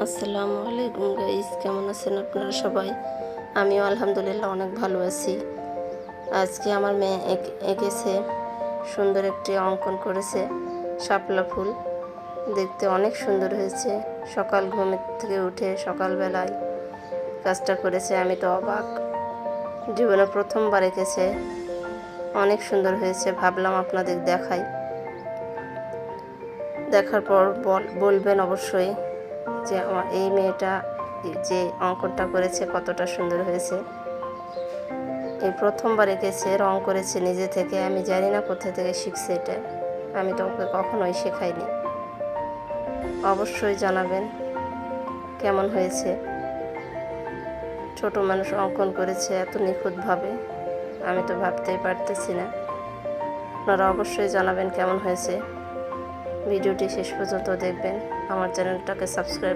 আসসালামু আলাইকুম গাইস, কেমন আছেন আপনারা সবাই? আমিও আলহামদুলিল্লাহ অনেক ভালো আছি। আজকে আমার মেয়ে এঁকেছে, সুন্দর একটি অঙ্কন করেছে শাপলা ফুল। দেখতে অনেক সুন্দর হয়েছে। সকাল ঘুমের থেকে উঠে সকালবেলায় কাজটা করেছে, আমি তো অবাক। জীবনে প্রথমবার এঁকেছে, অনেক সুন্দর হয়েছে। ভাবলাম আপনাদের দেখাই, দেখার পর বলবেন অবশ্যই যে আমার এই মেয়েটা যে অঙ্কনটা করেছে কতটা সুন্দর হয়েছে। এই প্রথমবার এঁকেছে, রং করেছে নিজে থেকে। আমি জানি না কোথা থেকে শিখছে এটা, আমি তো ওকে কখনোই শেখাইনি। অবশ্যই জানাবেন কেমন হয়েছে। ছোট মানুষ অঙ্কন করেছে এত নিখুঁতভাবে, আমি তো ভাবতেই পারতেছি না। আপনারা অবশ্যই জানাবেন কেমন হয়েছে। ভিডিওটি শেষ পর্যন্ত দেখবেন, আমার চ্যানেলটাকে সাবস্ক্রাইব